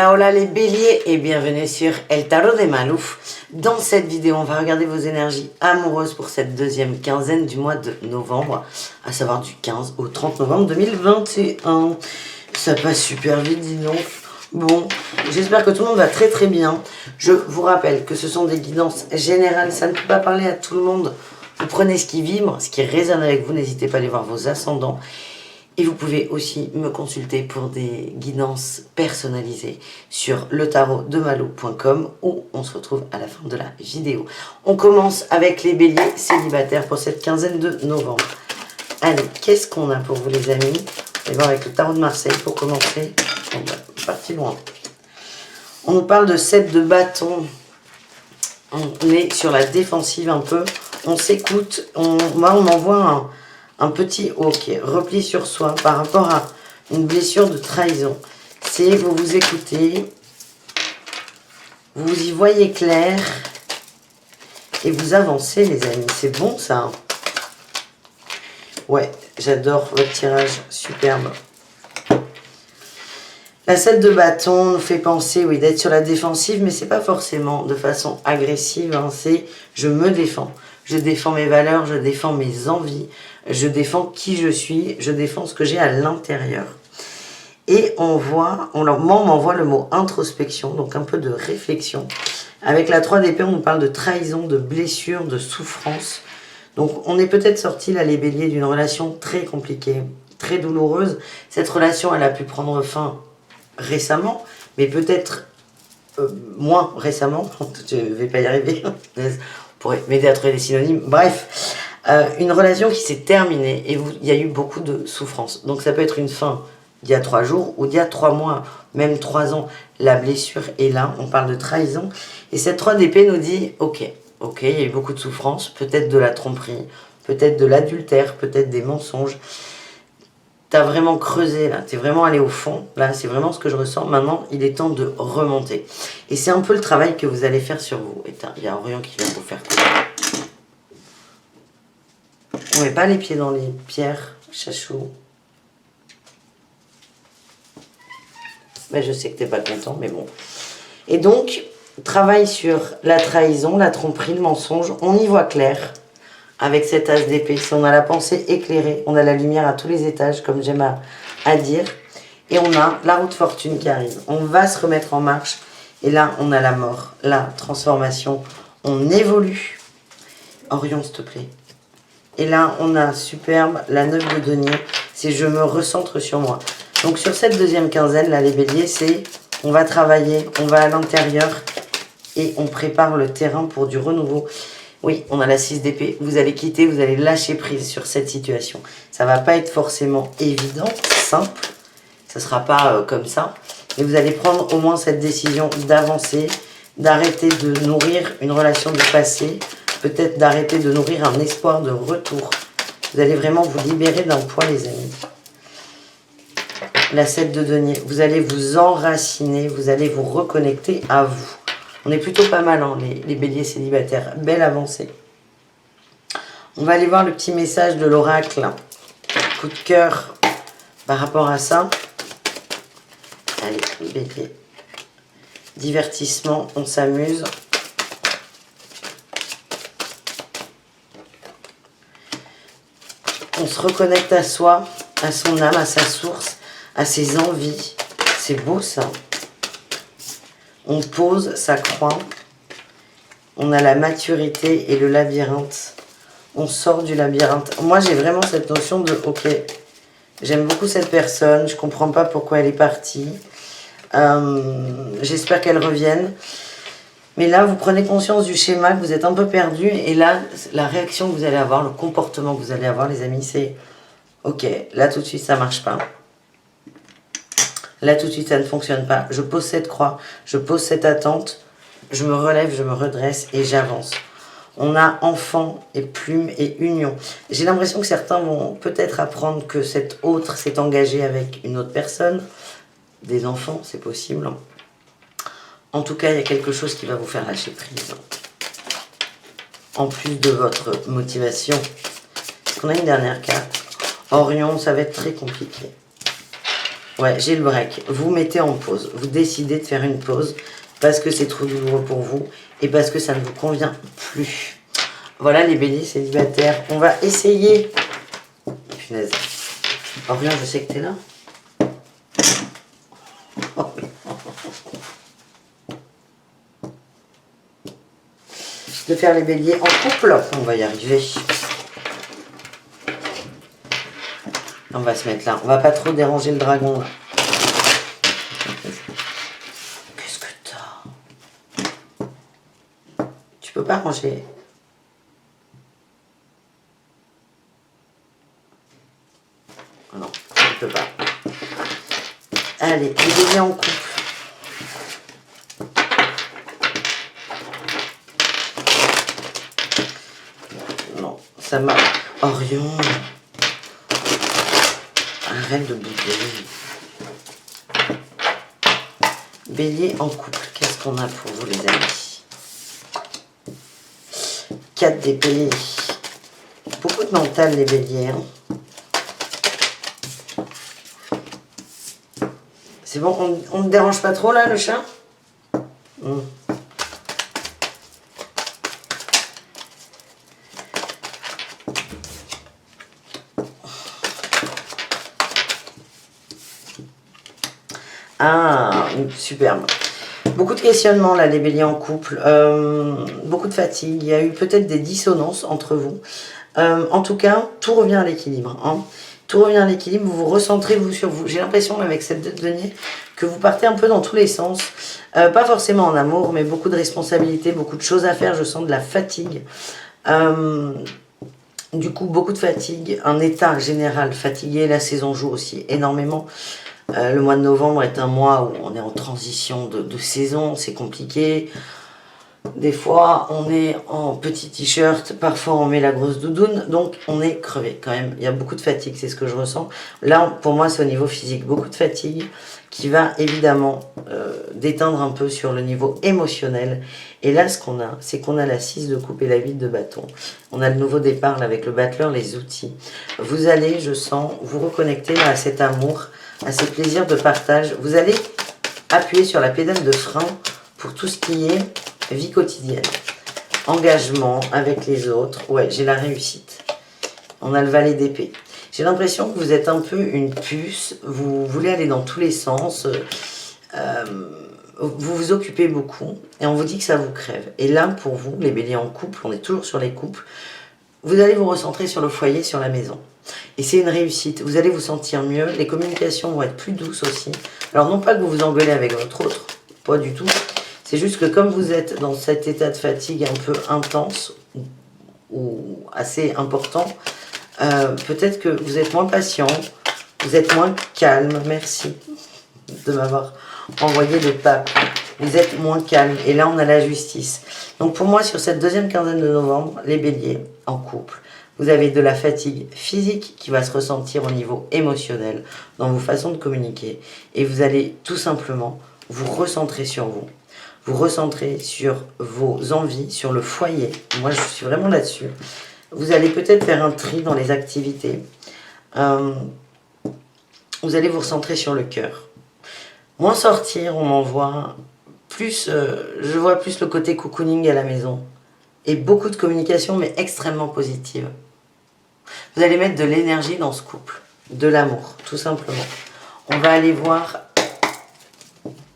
Hola hola les béliers et bienvenue sur El Tarot de Malouf. Dans cette vidéo, on va regarder vos énergies amoureuses pour cette deuxième quinzaine du mois de novembre, à savoir du 15 au 30 novembre 2021. Ça passe super vite, dis donc. Bon, j'espère que tout le monde va très très bien. Je vous rappelle que ce sont des guidances générales, ça ne peut pas parler à tout le monde. Vous prenez ce qui vibre, ce qui résonne avec vous, n'hésitez pas à aller voir vos ascendants. Et vous pouvez aussi me consulter pour des guidances personnalisées sur letarotdemalou.com où on se retrouve à la fin de la vidéo. On commence avec les béliers célibataires pour cette quinzaine de novembre. Allez, qu'est-ce qu'on a pour vous les amis? On va voir avec le tarot de Marseille pour commencer. On est parti loin. On nous parle de 7 de bâton. On est sur la défensive un peu. On s'écoute. Moi, on m'envoie un petit repli sur soi par rapport à une blessure de trahison. C'est vous vous écoutez, vous y voyez clair et vous avancez les amis. C'est bon ça. Ouais, j'adore votre tirage, superbe. La 7 de bâton nous fait penser, oui, d'être sur la défensive, mais c'est pas forcément de façon agressive, hein, c'est je me défends. Je défends mes valeurs, je défends mes envies, je défends qui je suis, je défends ce que j'ai à l'intérieur. Et on voit, moi on m'envoie le mot introspection, donc un peu de réflexion. Avec la 3 d'épée, on nous parle de trahison, de blessure, de souffrance. Donc on est peut-être sorti là les béliers d'une relation très compliquée, très douloureuse. Cette relation, elle a pu prendre fin récemment, mais peut-être moins récemment. Je ne vais pas y arriver. Pour m'aider à trouver des synonymes. Bref, une relation qui s'est terminée et il y a eu beaucoup de souffrance. Donc ça peut être une fin d'il y a 3 jours ou d'il y a 3 mois, même 3 ans. La blessure est là, on parle de trahison. Et cette 3 d'épée nous dit, ok, il y a eu beaucoup de souffrance, peut-être de la tromperie, peut-être de l'adultère, peut-être des mensonges. T'as vraiment creusé là, t'es vraiment allé au fond. Là, c'est vraiment ce que je ressens. Maintenant, il est temps de remonter. Et c'est un peu le travail que vous allez faire sur vous. Et il y a Orion qui vient vous faire quoi. On met pas les pieds dans les pierres, chachou. Ben, je sais que t'es pas content, mais bon. Et donc, travail sur la trahison, la tromperie, le mensonge. On y voit clair. Avec cet as d'épée, si on a la pensée éclairée, on a la lumière à tous les étages, comme j'aime à dire. Et on a la roue de fortune qui arrive. On va se remettre en marche. Et là, on a la mort, la transformation. On évolue. Orion, s'il te plaît. Et là, on a superbe, la 9 de denier. C'est je me recentre sur moi. Donc sur cette deuxième quinzaine, là, les béliers, c'est on va travailler, on va à l'intérieur et on prépare le terrain pour du renouveau. Oui, on a la 6 d'épée. Vous allez quitter, vous allez lâcher prise sur cette situation. Ça ne va pas être forcément évident, simple. Ça ne sera pas comme ça. Mais vous allez prendre au moins cette décision d'avancer, d'arrêter de nourrir une relation du passé, peut-être d'arrêter de nourrir un espoir de retour. Vous allez vraiment vous libérer d'un poids, les amis. La 7 de denier. Vous allez vous enraciner, vous allez vous reconnecter à vous. On est plutôt pas mal, hein, les béliers célibataires. Belle avancée. On va aller voir le petit message de l'oracle. Coup de cœur par rapport à ça. Allez, bélier. Divertissement, on s'amuse. On se reconnecte à soi, à son âme, à sa source, à ses envies. C'est beau ça. On pose sa croix, on a la maturité et le labyrinthe. On sort du labyrinthe. Moi, j'ai vraiment cette notion de, ok, j'aime beaucoup cette personne, je comprends pas pourquoi elle est partie. J'espère qu'elle revienne. Mais là, vous prenez conscience du schéma, que vous êtes un peu perdu. Et là, la réaction que vous allez avoir, le comportement que vous allez avoir, les amis, c'est, ok, là tout de suite, ça marche pas. Là, tout de suite, ça ne fonctionne pas. Je pose cette croix, je pose cette attente, je me relève, je me redresse et j'avance. On a enfant et plume et union. J'ai l'impression que certains vont peut-être apprendre que cet autre s'est engagé avec une autre personne. Des enfants, c'est possible. En tout cas, il y a quelque chose qui va vous faire lâcher prise. En plus de votre motivation. On a une dernière carte. Orion, ça va être très compliqué. Ouais, j'ai le break. Vous mettez en pause. Vous décidez de faire une pause parce que c'est trop douloureux pour vous et parce que ça ne vous convient plus. Voilà les béliers célibataires. On va essayer. Punaise. Orion, je sais que tu es là. Oh, oui. De faire les béliers en couple. On va y arriver. On va se mettre là. On va pas trop déranger le dragon là. Qu'est-ce que t'as? Tu peux pas ranger. Non, tu peux pas. Allez, les béliers en couple. Non, ça m'a... Orion. Arrête de bouger. Bélier en couple. Qu'est-ce qu'on a pour vous les amis? 4 d'épée. Beaucoup de mental les béliers. Hein. C'est bon, on ne dérange pas trop là le chat? Ah, superbe. Beaucoup de questionnements là, les béliers en couple. Beaucoup de fatigue. Il y a eu peut-être des dissonances entre vous. En tout cas, tout revient à l'équilibre. Hein. Tout revient à l'équilibre. Vous vous recentrez vous sur vous. J'ai l'impression avec cette deux de denier que vous partez un peu dans tous les sens. Pas forcément en amour, mais beaucoup de responsabilités, beaucoup de choses à faire. Je sens de la fatigue. Du coup, beaucoup de fatigue. Un état général fatigué. La saison joue aussi énormément. Le mois de novembre est un mois où on est en transition de saison, c'est compliqué. Des fois, on est en petit t-shirt, parfois on met la grosse doudoune, donc on est crevé quand même. Il y a beaucoup de fatigue, c'est ce que je ressens. Là, pour moi, c'est au niveau physique, beaucoup de fatigue qui va évidemment déteindre un peu sur le niveau émotionnel. Et là, ce qu'on a, c'est qu'on a la 6 de coupe et la 8 de bâton. On a le nouveau départ là, avec le battleur, les outils. Vous allez, je sens, vous reconnecter à cet amour, à ces plaisirs de partage. Vous allez appuyer sur la pédale de frein pour tout ce qui est vie quotidienne. Engagement avec les autres. Ouais, j'ai la réussite. On a le valet d'épée. J'ai l'impression que vous êtes un peu une puce. Vous voulez aller dans tous les sens. Vous vous occupez beaucoup. Et on vous dit que ça vous crève. Et là, pour vous, les béliers en couple, on est toujours sur les couples. Vous allez vous recentrer sur le foyer, sur la maison. Et c'est une réussite. Vous allez vous sentir mieux. Les communications vont être plus douces aussi. Alors non pas que vous vous engueulez avec votre autre. Pas du tout. C'est juste que comme vous êtes dans cet état de fatigue un peu intense ou assez important, peut-être que vous êtes moins patient, vous êtes moins calme. Merci de m'avoir envoyé le pape. Vous êtes moins calme. Et là, on a la justice. Donc pour moi, sur cette deuxième quinzaine de novembre, les béliers en couple, vous avez de la fatigue physique qui va se ressentir au niveau émotionnel dans vos façons de communiquer. Et vous allez tout simplement vous recentrer sur vous. Vous recentrer sur vos envies, sur le foyer. Moi, je suis vraiment là-dessus. Vous allez peut-être faire un tri dans les activités. Vous allez vous recentrer sur le cœur. Moins sortir, on m'envoie plus... je vois plus le côté cocooning à la maison. Et beaucoup de communication, mais extrêmement positive. Vous allez mettre de l'énergie dans ce couple. De l'amour, tout simplement. On va aller voir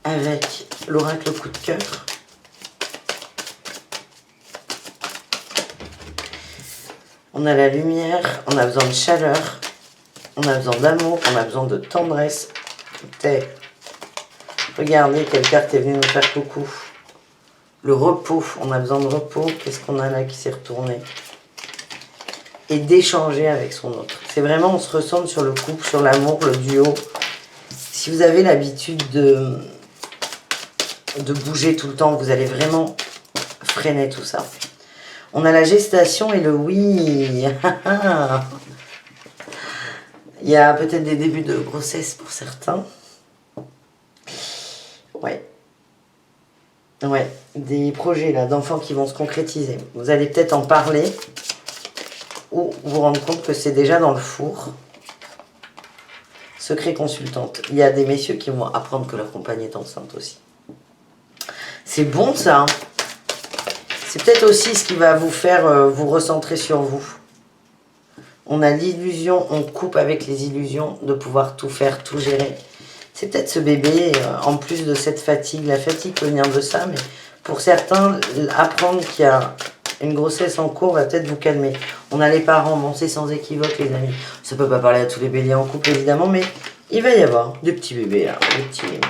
avec l'oracle coup de cœur. On a la lumière, on a besoin de chaleur, on a besoin d'amour, on a besoin de tendresse. Regardez quelle carte est venue nous faire coucou. Le repos, on a besoin de repos. Qu'est-ce qu'on a là qui s'est retourné? Et d'échanger avec son autre. C'est vraiment, on se ressent sur le couple, sur l'amour, le duo. Si vous avez l'habitude de bouger tout le temps, vous allez vraiment freiner tout ça. On a la gestation et le oui. Il y a peut-être des débuts de grossesse pour certains. Ouais. Ouais, des projets là d'enfants qui vont se concrétiser. Vous allez peut-être en parler ou vous rendre compte que c'est déjà dans le four. secret consultante. Il y a des messieurs qui vont apprendre que leur compagne est enceinte aussi. C'est bon ça, hein. C'est peut-être aussi ce qui va vous faire vous recentrer sur vous. On a l'illusion, on coupe avec les illusions de pouvoir tout faire, tout gérer. C'est peut-être ce bébé, en plus de cette fatigue. La fatigue peut venir de ça, mais pour certains, apprendre qu'il y a une grossesse en cours va peut-être vous calmer. On a les parents, bon c'est sans équivoque les amis. Ça peut pas parler à tous les béliers en couple évidemment, mais il va y avoir des petits bébés là, des petits bébés.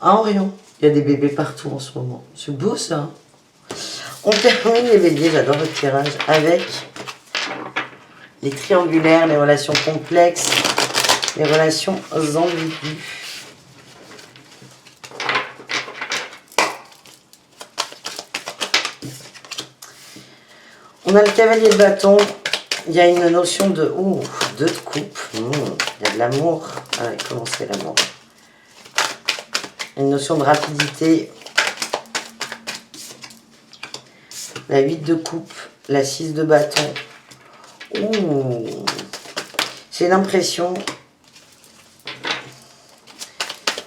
Ah Orion, il y a des bébés partout en ce moment. C'est beau ça. On termine les béliers, j'adore votre tirage, avec les triangulaires, les relations complexes, les relations ambiguës. On a le cavalier de bâton, il y a une notion de... Ouh, 2 de coupe, il y a de l'amour. Ah, comment c'est l'amour? Une notion de rapidité. La 8 de coupe, la 6 de bâton. Ouh, j'ai l'impression...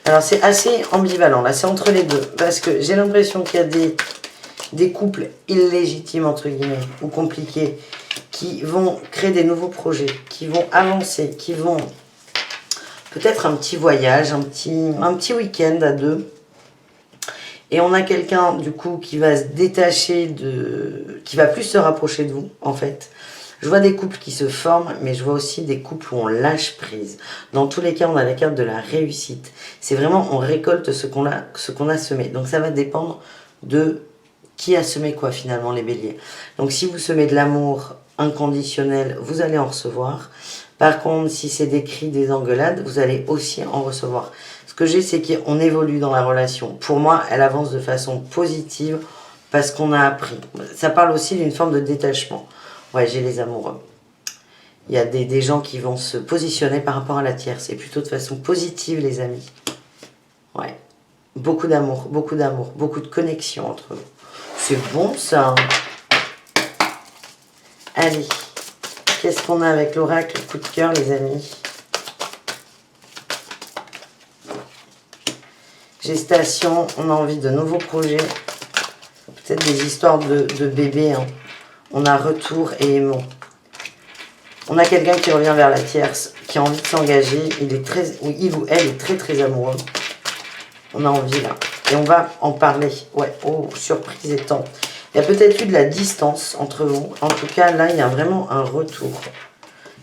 Alors c'est assez ambivalent, là c'est entre les deux. Parce que j'ai l'impression qu'il y a des couples illégitimes, entre guillemets, ou compliqués, qui vont créer des nouveaux projets, qui vont avancer, qui vont... Peut-être un petit voyage, un petit week-end à deux. Et on a quelqu'un, du coup, qui va se détacher de... qui va plus se rapprocher de vous, en fait. Je vois des couples qui se forment, mais je vois aussi des couples où on lâche prise. Dans tous les cas, on a la carte de la réussite. C'est vraiment, on récolte ce qu'on a semé. Donc ça va dépendre de qui a semé quoi, finalement, les béliers. Donc si vous semez de l'amour inconditionnel, vous allez en recevoir. Par contre, si c'est des cris, des engueulades, vous allez aussi en recevoir. Ce que j'ai, c'est qu'on évolue dans la relation. Pour moi, elle avance de façon positive parce qu'on a appris. Ça parle aussi d'une forme de détachement. Ouais, j'ai les amoureux. Il y a des gens qui vont se positionner par rapport à la tierce. Et plutôt de façon positive, les amis. Ouais. Beaucoup d'amour, beaucoup de connexion entre eux. C'est bon, ça. Allez. Qu'est-ce qu'on a avec l'oracle? Coup de cœur, les amis. Gestation, on a envie de nouveaux projets. Peut-être des histoires de bébés. Hein. On a retour et aimant. On a quelqu'un qui revient vers la tierce, qui a envie de s'engager. Il ou elle est très très amoureux. On a envie là. Et on va en parler. Ouais, oh, surprise étant. Il y a peut-être eu de la distance entre vous. En tout cas, là, il y a vraiment un retour.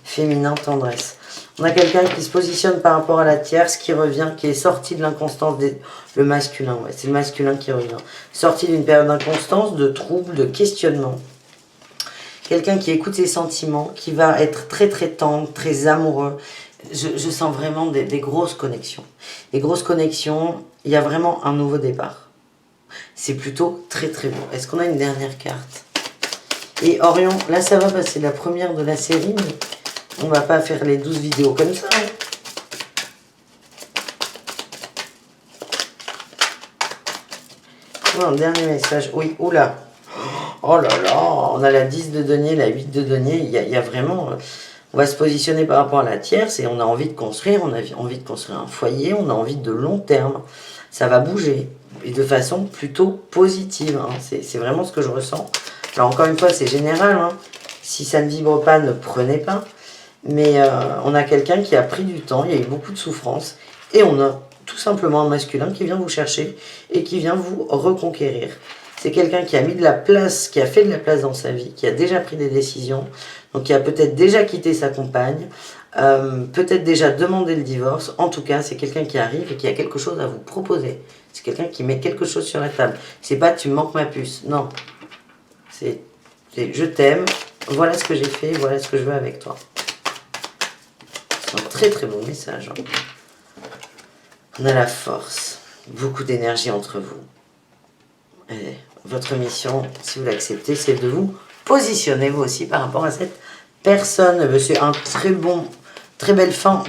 Féminin, tendresse. On a quelqu'un qui se positionne par rapport à la tierce, qui revient, qui est sorti de l'inconstance, le masculin, ouais, c'est le masculin qui revient. Sorti d'une période d'inconstance, de trouble, de questionnement. Quelqu'un qui écoute ses sentiments, qui va être très très tendre, très amoureux. Je sens vraiment des grosses connexions. Les grosses connexions, il y a vraiment un nouveau départ. C'est plutôt très très beau. Est-ce qu'on a une dernière carte? Et Orion, là ça va passer la première de la série, mais on va pas faire les 12 vidéos comme ça. Hein. Oh, un dernier message. Oui, oula. Oh là là, on a la 10 de denier, la 8 de denier. Il y a vraiment... On va se positionner par rapport à la tierce et on a envie de construire. On a envie de construire un foyer. On a envie de long terme. Ça va bouger. Et de façon plutôt positive. Hein. C'est vraiment ce que je ressens. Alors encore une fois, c'est général. Hein. Si ça ne vibre pas, ne prenez pas. Mais on a quelqu'un qui a pris du temps. Il y a eu beaucoup de souffrance. Et on a tout simplement un masculin qui vient vous chercher et qui vient vous reconquérir. C'est quelqu'un qui a mis de la place, qui a fait de la place dans sa vie, qui a déjà pris des décisions, donc qui a peut-être déjà quitté sa compagne, peut-être déjà demandé le divorce. En tout cas, c'est quelqu'un qui arrive et qui a quelque chose à vous proposer. C'est quelqu'un qui met quelque chose sur la table. C'est pas tu me manques ma puce, non. C'est je t'aime, voilà ce que j'ai fait, voilà ce que je veux avec toi. C'est un très très bon message. Hein. On a la force, beaucoup d'énergie entre vous. Et votre mission, si vous l'acceptez, c'est de vous positionner vous aussi par rapport à cette personne. C'est un très belle fin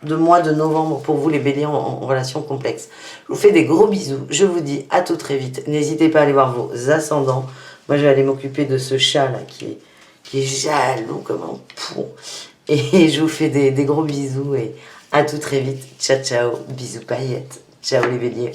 de mois de novembre pour vous les béliers en relation complexe. Je vous fais des gros bisous. Je vous dis à tout très vite. N'hésitez pas à aller voir vos ascendants. Moi, je vais aller m'occuper de ce chat là qui est jaloux comme un pou. Et je vous fais des gros bisous et à tout très vite. Ciao, ciao. Bisous paillettes. Ciao les béliers.